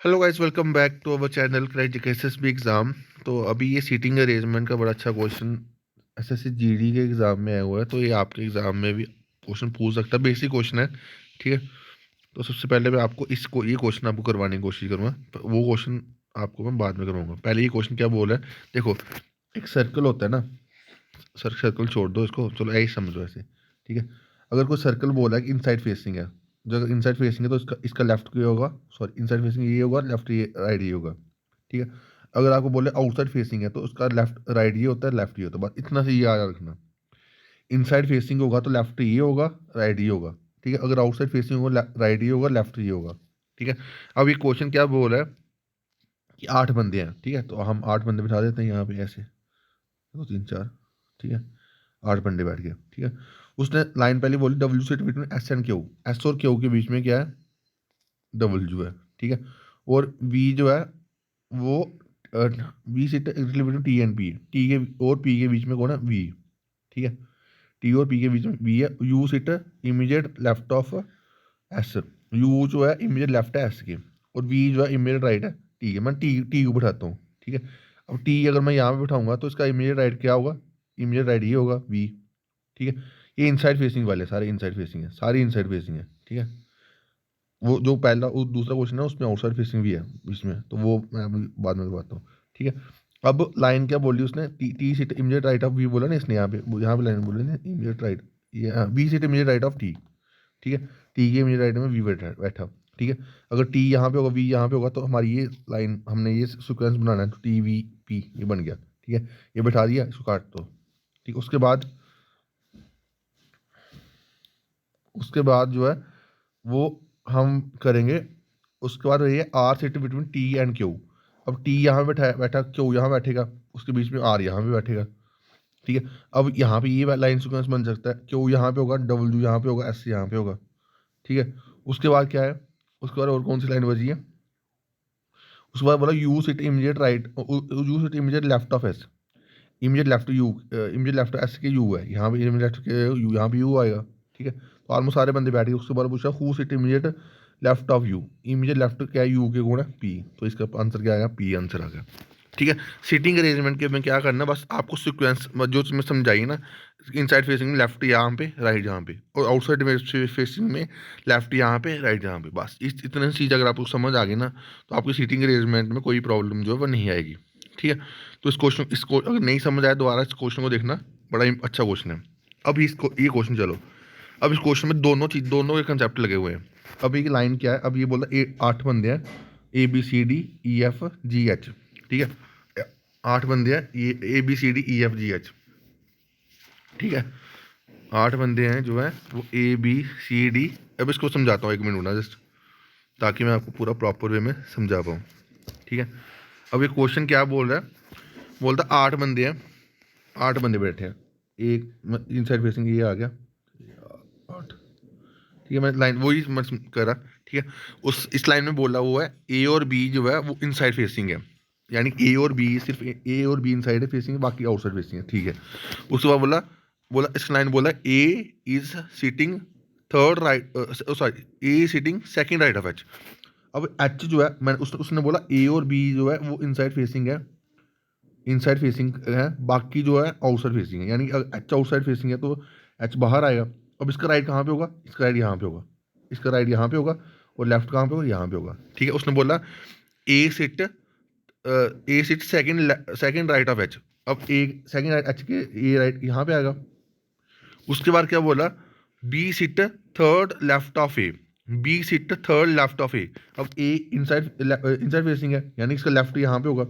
Hello guys, welcome back to our channel crack JKSSB exam. तो अभी ये seating arrangement का बड़ा अच्छा क्वेश्चन एसएससी जीडी के एग्ज़ाम में आया हुआ है। तो ये आपके एग्ज़ाम में भी क्वेश्चन पूछ सकता है, बेसिक क्वेश्चन है। ठीक है। तो सबसे पहले मैं आपको इसको ये क्वेश्चन आपको करवाने की कोशिश करूँगा, वो क्वेश्चन आपको मैं बाद में करवाऊंगा। पहले ये क्वेश्चन क्या बोल रहा है, देखो। एक सर्कल होता है ना, सर्कल छोड़ दो इसको, चलो ऐसे समझो ऐसे। ठीक है। अगर कोई सर्कल बोला है कि इनसाइड फेसिंग है, जो अगर इनसाइड फेसिंग है तो इसका इसका लेफ्ट क्या होगा, सॉरी इनसाइड फेसिंग ये होगा, लेफ्ट ये राइट ये होगा। ठीक है। अगर आपको बोले आउटसाइड फेसिंग है तो उसका लेफ्ट राइट ये होता है, लेफ्ट ये होता है। बस इतना से ये याद रखना। इनसाइड फेसिंग होगा तो लेफ्ट ये होगा, राइट ये होगा। ठीक है। अगर आउटसाइड फेसिंग होगा, राइट ये होगा, लेफ्ट ये होगा। ठीक है। अब ये क्वेश्चन क्या बोल रहा है कि 8 बंदे हैं। ठीक है। तो हम 8 बंदे बिठा देते हैं यहाँ पे ऐसे, 2 3 4। ठीक है। 8 बंदे बैठ गए। ठीक है। उसने लाइन पहले बोली W sit between S and Q. S और क्यू के बीच में क्या है, डब्ल्यू है। ठीक है। और वी जो है वो V sit between T and P. T के और पी के बीच में कौन है, वी। ठीक है। टी और पी के बीच में वी है। You sit immediate left of S. You जो है इमीडिएट लेफ्ट है एस के, और वी जो है इमीडिएट राइट है टी के। मैं टी टी को बिठाता हूँ। ठीक है। अब टी अगर मैं यहाँ पे बिठाऊंगा तो इसका इमीडिएट राइट क्या होगा, इमीडिएट राइट ये होगा वी। ठीक है। ये इनसाइड फेसिंग वाले सारे इनसाइड फेसिंग है, सारी इनसाइड फेसिंग है। ठीक है। वो जो पहला वो दूसरा क्वेश्चन है उसमें आउटसाइड फेसिंग भी है इसमें, तो वो मैं अभी बाद में बताता हूँ। ठीक है। अब लाइन क्या बोली उसने, T T seat immediate right of V बोला ना इसने, यहाँ पे लाइन बोली ना इमीडिएट राइट, ये B seat immediate right of T. ठीक है। टी के इमीडिएट राइट में वी बैठा। ठीक है। अगर टी यहाँ पे होगा, वी यहाँ पे होगा, तो हमारी ये लाइन हमने ये सीक्वेंस बनाना है, तो टी वी पी ये बन गया। ठीक है। ये बैठा दिया, इसको काट दो। ठीक। उसके बाद जो है वो हम करेंगे। उसके बाद ये R sit between T and Q. अब टी यहाँ बैठा बैठा, क्यू यहाँ बैठेगा, उसके बीच में आर यहाँ पे बैठेगा। ठीक है। अब यहाँ पे ये लाइन सीक्वेंस बन सकता है, क्यू यहाँ पे होगा, डब्ल्यू यहाँ पे होगा, एस यहाँ पे होगा। ठीक है। उसके बाद क्या है, उसके बाद और कौन सी लाइन बची है, उसके बाद बोला you sit immediate right, you sit immediate left of S. Immediate left you, immediate left S के यू है यहाँ पे, इमीडिएट लेफ्ट के यू यहाँ पे यू आएगा। ठीक है। तो ऑलमोस्ट सारे बंदे बैठ गए। उसके बाद पूछा who sit immediate left of you. Immediate left क्या है, यू के गुण है पी, तो इसका आंसर क्या आएगा, पी आंसर आ गया। ठीक है। सीटिंग अरेंजमेंट के में क्या करना, बस आपको सीक्वेंस जो मैं समझाई ना, इनसाइड फेसिंग में लेफ्ट यहाँ पे, राइट यहाँ पे, और आउटसाइड फेसिंग में लेफ्ट यहाँ पे, राइट यहाँ पे। बस इतने चीज़ अगर आपको समझ आ गई ना, तो आपकी सीटिंग अरेंजमेंट में कोई प्रॉब्लम जो है वो नहीं आएगी। ठीक है। तो इसको अगर नहीं समझ आया, दोबारा इस क्वेश्चन को देखना, बड़ा अच्छा क्वेश्चन है। अब इसको ये क्वेश्चन चलो, अब इस क्वेश्चन में दोनों के कंसेप्ट लगे हुए हैं। अब ये लाइन क्या है, अब ये बोला 8 बंदे हैं, ABCDEFGH। ठीक है। 8 बंदे हैं, ये ABCDEFGH। ठीक है। 8 बंदे हैं जो है वो ABCD। अब इसको समझाता हूँ, 1 मिनट ना जस्ट, ताकि मैं आपको पूरा प्रॉपर वे में समझा पाऊँ। ठीक है। अब ये क्वेश्चन क्या बोल रहा है, बोलता 8 बंदे हैं, 8 बंदे बैठे हैं। एक इनसाइड फेसिंग ये आ गया 8। ठीक है। मैं लाइन वही मैं कर रहा। ठीक है। उस इस लाइन में बोला हुआ है ए और बी जो है वो इनसाइड फेसिंग है, यानी ए और बी सिर्फ ए और बी इनसाइड फेसिंग है, बाकी आउटसाइड फेसिंग है। ठीक है। उसके बाद बोला बोला इस लाइन बोला A is sitting third right, sorry A sitting second right of H. अब एच जो है, मैंने उसने बोला ए और बी जो है वो इनसाइड फेसिंग है, इनसाइड फेसिंग है, बाकी जो है आउटसाइड फेसिंग है। यानी एच आउटसाइड फेसिंग है तो एच बाहर आएगा। अब इसका राइट कहाँ पे होगा, इसका राइट यहाँ पे होगा, इसका राइट यहाँ पे होगा, और लेफ्ट कहाँ पे होगा, यहाँ पे होगा। ठीक है। उसने बोला A sit second right of H. अब ए सेकंड राइट एच के ए राइट यहाँ पे आएगा। उसके बाद क्या बोला, B sit third left of A. B sit third left of A. अब ए इनसाइड इनसाइड फेसिंग है, यानी इसका लेफ्ट यहाँ पे होगा,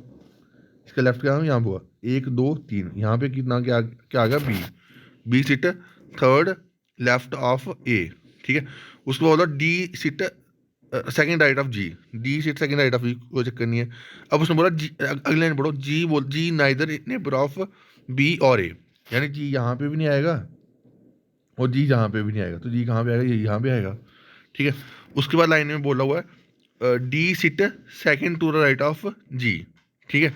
इसका लेफ्ट क्या यहाँ पे हुआ, 1 2 3, यहाँ पे कितना क्या क्या आ गया, B. B seat third left of A. ठीक है। उसको बोला D seat second right of G. D seat second right of G, कोई चक्कर नहीं है। अब उसने बोला जी, अगले लाइन पढ़ो, जी नाइदर नेबर ऑफ बी और ए। यानी जी यहाँ पे भी नहीं आएगा और जी यहाँ पे भी नहीं आएगा, तो जी कहाँ पे आएगा, ये यहाँ पे आएगा। ठीक है। उसके बाद लाइन में बोला हुआ है D sit second to the right of G. ठीक है।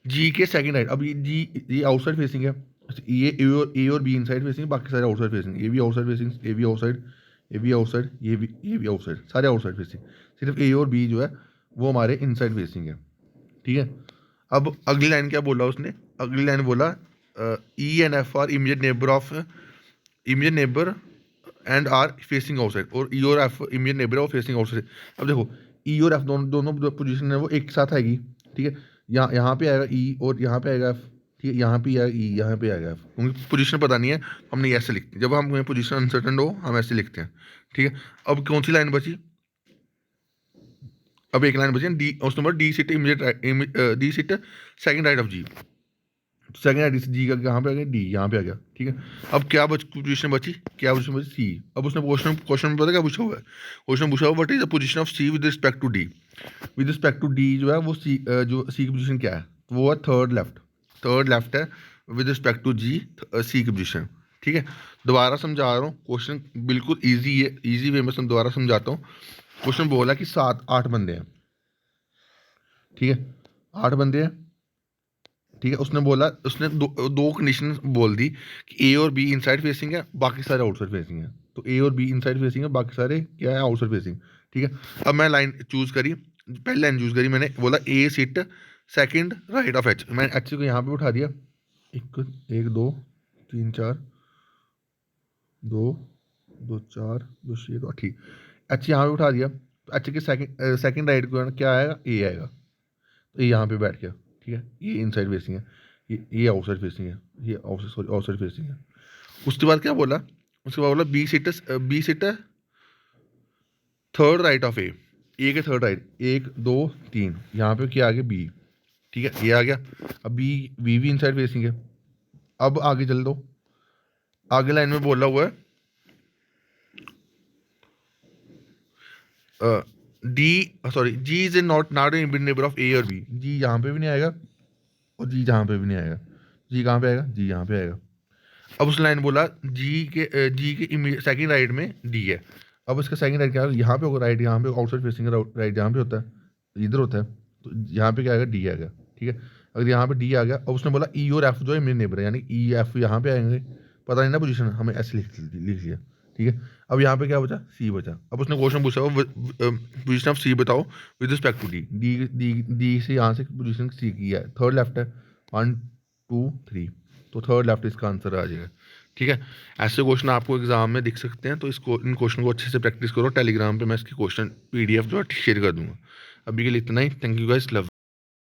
जी के सेकंड राइट। अब ये आउटसाइड फेसिंग है, ये ए और बी इनसाइड फेसिंग, बाकी सारे आउटसाइड फेसिंग। ए भी आउटसाइड फेसिंग, ए भी आउटसाइड, ए भी आउटसाइड, ये भी आउटसाइड, सारे आउटसाइड फेसिंग। सिर्फ ए और बी जो है वो हमारे इनसाइड फेसिंग है, ठीक है। अब अगली लाइन क्या बोला उसने, अगली लाइन बोला E and F are immediate neighbour and are facing outside, और ई और एफ इमीडिएट नेबर और फेसिंग आउटसाइड। अब देखो ई और एफ दोनों दोनों पोजीशन है वो एक साथ आएगी, ठीक है। यहाँ पे आएगा ई और यहाँ पे आएगा एफ, ठीक है। यहाँ पे आएगा ई, यहाँ पे आएगा एफ, क्योंकि पोजीशन पता नहीं है, हमने ऐसे लिखते हैं। जब हम पोजीशन अनसर्टन हो हम ऐसे लिखते हैं, ठीक है। अब कौन सी लाइन बची, अब एक लाइन बची डी, उस नंबर D sit immediate D sit second right of G, second right G का कहाँ पे आ गया, डी यहाँ पे आ गया, ठीक है। अब क्या पोजीशन बची, क्या पोजीशन बची, सी। अब उसने क्वेश्चन क्वेश्चन में पता क्या पूछा हुआ है, क्वेश्चन पूछा हुआ what is the position of C with respect to D. With respect to D जो है वो सी, जो सी की पोजीशन क्या है, तो वो है थर्ड लेफ्ट है। विद रिस्पेक्ट टू जी सी की पोजीशन, ठीक है। दोबारा समझा रहा हूँ, क्वेश्चन बिल्कुल ईजी है, ईजी वे में दोबारा समझाता हूँ। क्वेश्चन बोला कि 7-8 बंदे हैं, ठीक है, 8 बंदे हैं, ठीक है। उसने बोला, उसने दो कंडीशन बोल दी कि ए और बी इनसाइड फेसिंग है, बाकी सारे आउटसाइड फेसिंग है। तो ए और बी इनसाइड फेसिंग है, बाकी सारे क्या है, आउटसाइड फेसिंग, ठीक है। अब मैं लाइन चूज करी, पहली लाइन चूज करी मैंने, बोला A sit second right of H. मैंने एच को यहाँ पे उठा दिया, एक 2 3 4, 2 2 4 2 6 2, ठीक। एच यहाँ पे उठा दिया, तो एच के सेकंड राइट को क्या आएगा, ए आएगा। तो ये यहाँ पे बैठ गया, ठीक है। ये इनसाइड फेसिंग है, ये आउटसाइड फेसिंग है, ये आउटसाइड फेसिंग है। उसके बाद क्या बोला, उसके बाद बोला B sit third right of A के थर्ड राइट, 1 2 3, यहाँ पे क्या आ गया, बी, ठीक है, ये आ गया। अब बी भी इनसाइड फेसिंग है। अब आगे चल दो, आगे लाइन में बोला हुआ है D, sorry G is not an neighbour of A or B. जी यहाँ पे भी नहीं आएगा और जी जहाँ पे भी नहीं आएगा। जी कहाँ पे आएगा, जी यहाँ पे आएगा। अब उस लाइन बोला जी के सेकंड राइट में डी है। अब इसका सेकंड राइट क्या है, यहाँ पे होगा राइट, यहाँ पे आउटसाइड फेसिंग राइट यहाँ पे होता है, इधर होता है, तो यहाँ पे क्या आएगा, डी आएगा, ठीक है। अगर यहाँ पे डी आ गया, अब उसने बोला ई और एफ जो है मेरे नेबर है, यानी ई एफ यहाँ पे आएंगे, पता नहीं ना पोजीशन, हमें ऐसे लिख लिया, ठीक है। अब यहाँ पे क्या बचा, सी बचा। अब उसने क्वेश्चन पूछा पोजीशन ऑफ सी बताओ with respect to D, D से यहाँ से पोजीशन सी की है, थर्ड लेफ्ट है, 1 2 3, तो थर्ड लेफ्ट इसका आंसर आ जाएगा, ठीक है। ऐसे क्वेश्चन आपको एग्जाम में दिख सकते हैं, तो इसको इन क्वेश्चन को अच्छे से प्रैक्टिस करो। टेलीग्राम पे मैं इसके क्वेश्चन PDF जो है शेयर कर दूंगा। अभी के लिए इतना ही, थैंक यू गाइस, लव।